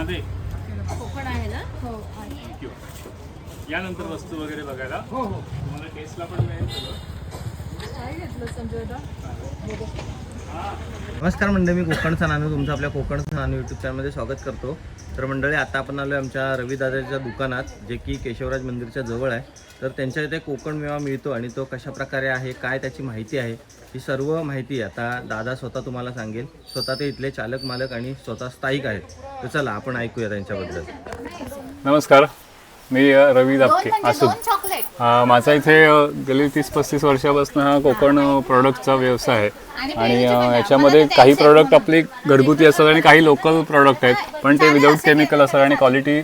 हां दे कोकण आहे ना? हो थँक्यू. यानंतर वस्तू वगैरे बघायला हो हो तुम्हाला टेस्टला पण मिळेल सगळं. काय घेतलं संजय दा? नमस्कार मंडळी, मी कोकणचा नानू तुमचं आपल्या कोकणचा नानू यूट्यूब चॅनलमध्ये स्वागत करतो. तर मंडळी, आता आपण आलो आहे आमच्या रविदादाच्या दुकानात, जे की केशवराज मंदिरच्या जवळ आहे. तर त्यांच्या इथे कोकण मेवा मिळतो आणि तो कशा प्रकारे आहे, काय त्याची माहिती आहे, ही सर्व माहिती आता दादा स्वतः तुम्हाला सांगेल. स्वतः ते इथले चालक मालक आणि स्वतः स्थायिक आहेत. तर चला आपण ऐकूया त्यांच्याबद्दल. नमस्कार, मी रवी दापके असू. माझा इथे गेली 30-35 वर्षापासून हा कोकण प्रोडक्टचा व्यवसाय आहे आणि याच्यामध्ये काही प्रोडक्ट आपली घरगुती असतात आणि काही लोकल प्रोडक्ट आहेत, पण ते विदाऊट केमिकल असतात आणि क्वालिटी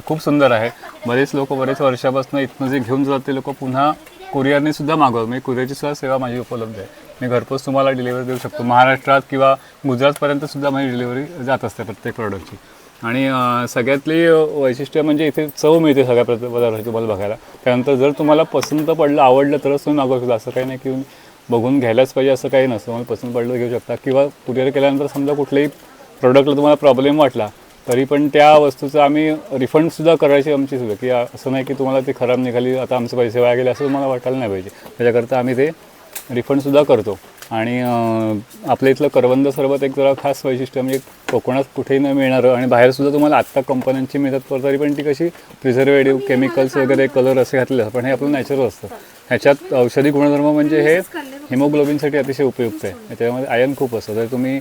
खूप सुंदर आहे. बरेच लोक बरेच वर्षापासून इथनं जे घेऊन जातात ते लोक पुन्हा कुरिअरने सुद्धा मागवतात. मी कुरिअरची सुद्धा सेवा माझी उपलब्ध आहे. मी घरपोच तुम्हाला डिलिव्हरी देऊ शकतो. महाराष्ट्रात किंवा गुजरातपर्यंत सुद्धा माझी डिलिव्हरी जात असते प्रत्येक प्रोडक्टची. आणि सगळ्यातली वैशिष्ट्य म्हणजे इथे चव मिळते सगळ्या पदार्थाची तुम्हाला बघायला. त्यानंतर जर तुम्हाला पसंत पडलं, आवडलं तरच तुम्ही मागवू शकता. असं काही नाही की बघून घ्यायलाच पाहिजे असं काही नसतं. तुम्हाला पसंत पडलं घेऊ शकता. किंवा कुरिअर केल्यानंतर समजा कुठल्याही प्रोडक्टला तुम्हाला प्रॉब्लेम वाटला तरी पण त्या वस्तूचं आम्ही रिफंडसुद्धा करायची आमची सुद्धा, की असं नाही की तुम्हाला ते खराब निघाली, आता आमचे पैसे वाया गेले असं तुम्हाला वाटायला नाही पाहिजे. त्याच्याकरता आम्ही ते रिफंडसुद्धा करतो. आणि आपल्या इथलं करवंद सरबत एक जरा खास वैशिष्ट्य म्हणजे कोकणात कुठेही न मिळणारं आणि बाहेरसुद्धा तुम्हाला आत्ता कंपन्यांची मिळतात, तरी पण ती कशी प्रिझर्वेटिव्ह केमिकल्स वगैरे कलर असे घातले असतात, पण हे आपलं नॅचरल असतं. ह्याच्यात औषधी गुणधर्म म्हणजे हे हिमोग्लोबिनसाठी अतिशय उपयुक्त आहे. त्याच्यामध्ये आयर्न खूप असतं. तर तुम्ही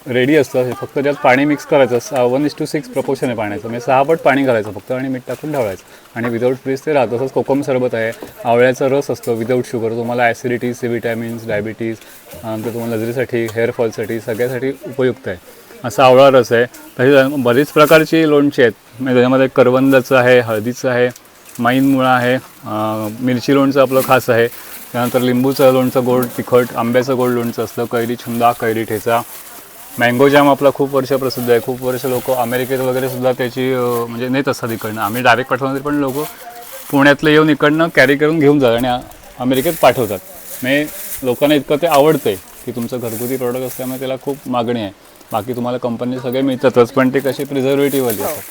रेडी असतं, फक्त त्यात पाणी मिक्स करायचं. 1:6 प्रपोर्शन आहे पाण्याचं, म्हणजे 6 पट पाणी घालायचं फक्त आणि मीठ टाकून ढवळायचं आणि विदाऊट फ्रीज ते राहतं. तसंच कोकम सरबत आहे, आवळ्याचा रस असतो विदाऊट शुगर. तुम्हाला ॲसिडिटी, सी विटॅमिन्स, डायबिटीज, नंतर तुम्हाला नजरेसाठी, हेअरफॉलसाठी सगळ्यासाठी उपयुक्त आहे असा आवळा रस आहे. तशी बरीच प्रकारची लोणची आहेत. म्हणजे त्याच्यामध्ये करवंदाचं आहे, हळदीचं आहे, माईन मुळा आहे, मिरची लोणचं आपलं खास आहे. त्यानंतर लिंबूचं लोणचं गोड तिखट, आंब्याचं गोड लोणचं असतं, कैरी छुंदा, कैरी ठेचा, मँगो जॅम आपला खूप वर्ष प्रसिद्ध आहे. खूप वर्ष लोक अमेरिकेत वगैरे सुद्धा त्याची म्हणजे नेत असतात इकडनं. आम्ही डायरेक्ट पाठवणार पण लोक पुण्यातले येऊन इकडनं कॅरी करून घेऊन जातात आणि अमेरिकेत पाठवतात. म्हणजे लोकांना इतकं ते आवडतं आहे की तुमचं घरगुती प्रोडक्ट असल्यामुळे त्याला खूप मागणी आहे. बाकी तुम्हाला कंपनी सगळे मिळतातच, पण ते कशी प्रिझर्वेटिव्हवाली असतात,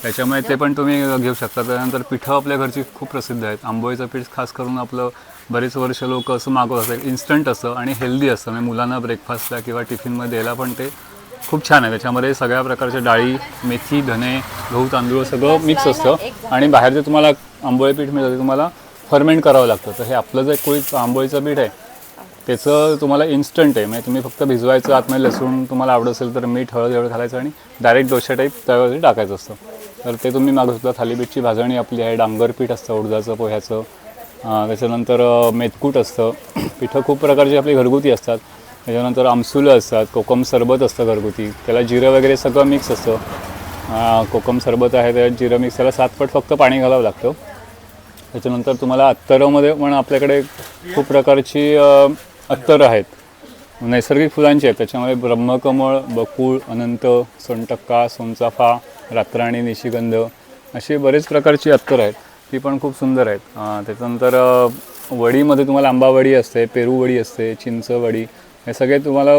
त्याच्यामुळे ते पण तुम्ही घेऊ शकता. त्यानंतर पिठं आपल्या घरची खूप प्रसिद्ध आहेत. आंबोळीचं पीठ खास करून आपलं बरेच वर्ष लोक असं मागवत असतात. इन्स्टंट असतं आणि हेल्दी असतं. म्हणजे मुलांना ब्रेकफास्टला किंवा टिफिनमध्ये द्यायला पण ते खूप छान आहे. त्याच्यामध्ये सगळ्या प्रकारच्या डाळी, मेथी, धने, गहू, तांदूळ सगळं मिक्स असतं. आणि बाहेर जे तुम्हाला आंबोळी पीठ मिळतं ते तुम्हाला फर्मेंट करावं लागतं. तर हे आपलं जे कोळी आंबोळीचं पीठ आहे त्याचं तुम्हाला इन्स्टंट आहे. म्हणजे तुम्ही फक्त भिजवायचं, आतमध्ये लसूण तुम्हाला आवडत असेल तर मीठ, हळद एवढं घालायचं आणि डायरेक्ट डोशा टाईप तव्यावरती टाकायचं असतं. तर ते तुम्ही मागू शकता. थालीपीठची भाजणी आपली आहे, डांगर पीठ असतं उडदाचं, पोह्याचं. त्याच्यानंतर मेथकूट असतं. पिठं खूप प्रकारची आपली घरगुती असतात. त्याच्यानंतर आमसुलं असतात, कोकम सरबत असतं घरगुती, त्याला जिरं वगैरे सगळं मिक्स असतं. कोकम सरबत आहे त्यात जिरं मिक्स, त्याला 7 पट फक्त पाणी घालावं लागतं. त्याच्यानंतर तुम्हाला अत्तरमध्ये पण आपल्याकडे खूप प्रकारची अत्तरं आहेत, नैसर्गिक फुलांची आहेत. त्याच्यामध्ये ब्रह्मकमळ, बकुळ, अनंत, सोनटक्का, सोनचाफा, रातराणी, निशिगंध अशी बरेच प्रकारची अत्तरं आहेत. ती पण खूप सुंदर आहेत. त्याच्यानंतर वडीमध्ये तुम्हाला आंबावडी असते, पेरू वडी असते, चिंच वडी, हे सगळे तुम्हाला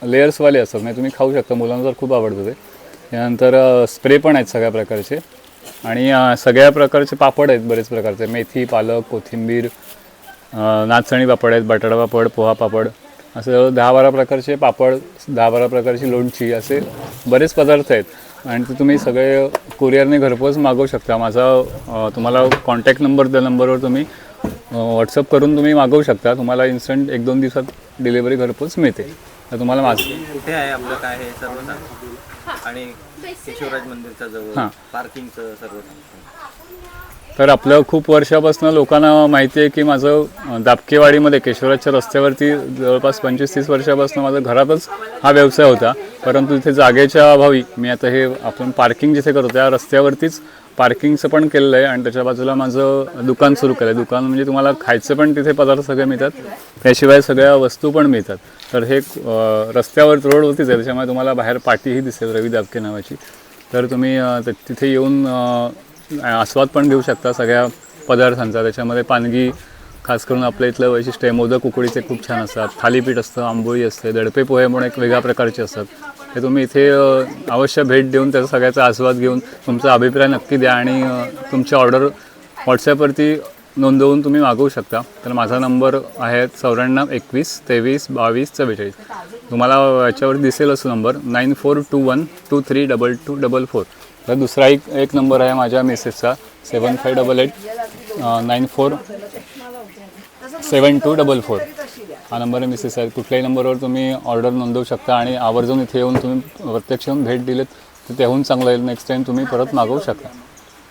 लेयर्सवाले असतात. म्हणजे तुम्ही खाऊ शकता, मुलांना जर खूप आवडतं ते. त्यानंतर स्प्रे पण आहेत सगळ्या प्रकारचे आणि सगळ्या प्रकारचे पापड आहेत बरेच प्रकारचे. मेथी, पालक, कोथिंबीर, नाचणी पापड आहेत, बटाटा पापड, पोहा पापड, असं 10-12 प्रकारचे पापड, 10-12 प्रकारची लोणची, असे बरेच पदार्थ आहेत. आणि ते तुम्ही सगळे कुरिअरने घरपोच मागवू शकता. माझा तुम्हाला कॉन्टॅक्ट नंबर, त्या नंबरवर तुम्ही व्हॉट्सअप करून तुम्ही मागवू शकता. तुम्हाला इन्स्टंट 1-2 दिवसात डिलिव्हरी घरपोच मिळते. तर तुम्हाला माझं कुठे आहे आपलं, काय आहे सर्व सांगा. आणि केशवराज मंदिरच्या जवळ पार्किंगचं सर्व सांगा. तर आपलं खूप वर्षापासून लोकांना माहिती आहे की माझं दापकेवाडीमध्ये केशवराजच्या रस्त्यावरती जवळपास 25-30 वर्षापासून माझं घरातच हा व्यवसाय होता. परंतु तिथे जागेच्या अभावी मी आता हे आपण पार्किंग जिथे करतो त्या रस्त्यावरतीच पार्किंगचं पण केलेलं आहे आणि त्याच्या बाजूला माझं दुकान सुरू केलं आहे. दुकान म्हणजे तुम्हाला खायचं पण तिथे पदार्थ सगळे मिळतात, त्याशिवाय सगळ्या वस्तू पण मिळतात. तर हे रस्त्यावर रोडवरतीच आहे, त्याच्यामुळे तुम्हाला बाहेर पाटीही दिसेल रवी दापके नावाची. तर तुम्ही तिथे येऊन आस्वाद पण घेऊ शकता सगळ्या पदार्थांचा. त्याच्यामध्ये पानगी खास करून आपल्या इथलं वैशिष्ट्य आहे. मोदक उकडीचे खूप छान असतात, थालीपीठ असतं, आंबोळी असते, दडपे पोहे म्हणून एक वेगळ्या प्रकारचे असतात. ते तुम्ही इथे अवश्य भेट देऊन त्याचा सगळ्याचा आस्वाद घेऊन तुमचा अभिप्राय नक्की द्या आणि तुमची ऑर्डर व्हॉट्सॲपवरती नोंदवून तुम्ही मागवू शकता. तर माझा नंबर आहे 94 21 23 22 44. तुम्हाला याच्यावर दिसेल असं नंबर 9421232244. तर दुसरा एक नंबर आहे माझ्या मेसेजचा 7588 947244. हा नंबर मिसेस आहे. कुठल्याही नंबरवर तुम्ही ऑर्डर नोंदवू शकता आणि आवर्जून इथे येऊन तुम्ही प्रत्यक्ष येऊन भेट दिलेत तर त्याहून चांगलं येईल. नेक्स्ट टाईम तुम्ही परत मागवू शकता.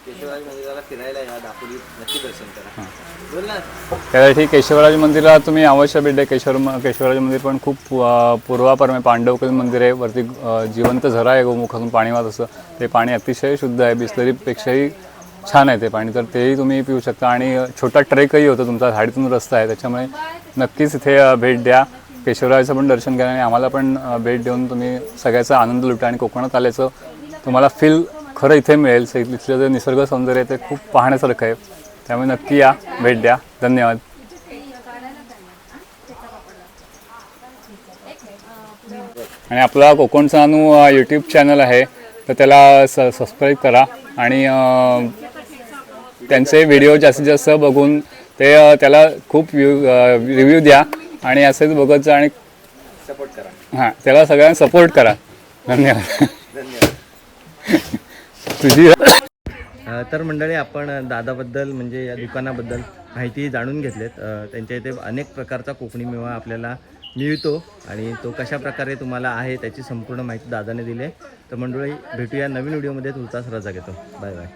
केशवराज मंदिराला फिरायला या, दापोलीत नक्की दर्शन करा. बोल ना. त्यासाठी केशवराज मंदिराला तुम्ही अवश्य भेट द्या. केशवराज मंदिर पण खूप पूर्वापार पांडवकालीन मंदिर आहे. वरती जिवंत झरा आहे गोमुखातून पाणी वाहत असं. ते पाणी अतिशय शुद्ध आहे, बिस्लरीपेक्षाही छान आहे ते पाणी. तर तेही तुम्ही पिऊ शकता आणि छोटा ट्रेकही होतो तुमचा, झाडीतून रस्ता आहे. त्याच्यामुळे नक्कीच इथे भेट द्या. केशवराजाचं पण दर्शन घ्या आणि आम्हाला पण भेट देऊन तुम्ही सगळ्याचा आनंद लुटा आणि कोकणात आल्याचं तुम्हाला फील खरं इथे मिळेल. इथलं जे निसर्ग सौंदर्य आहे ते खूप पाहण्यासारखं आहे. त्यामुळे नक्की या, भेट द्या. धन्यवाद. आणि आपला कोकणचा अनु यूट्यूब चॅनल आहे तर त्याला सबस्क्राईब करा आणि त्यांचे व्हिडिओ जास्तीत जास्त बघून ते त्याला खूप रिव्ह्यू द्या आणि असेच बघत जा आणि सपोर्ट करा. हां, त्याला सगळ्यांना सपोर्ट करा. धन्यवाद. तुझी तर मंडळी, आपण दादाबद्दल म्हणजे या दुकानाबद्दल माहिती जाणून घेतलेत. त्यांच्या इथे अनेक प्रकारचा कोकणी मेवा आपल्याला मिळतो आणि तो कशा प्रकारे तुम्हाला आहे त्याची संपूर्ण माहिती दादाने दिली आहे. तर मंडळी, भेटूया नवीन व्हिडिओमध्ये. तुमचाच रजा घेतो. Bye bye.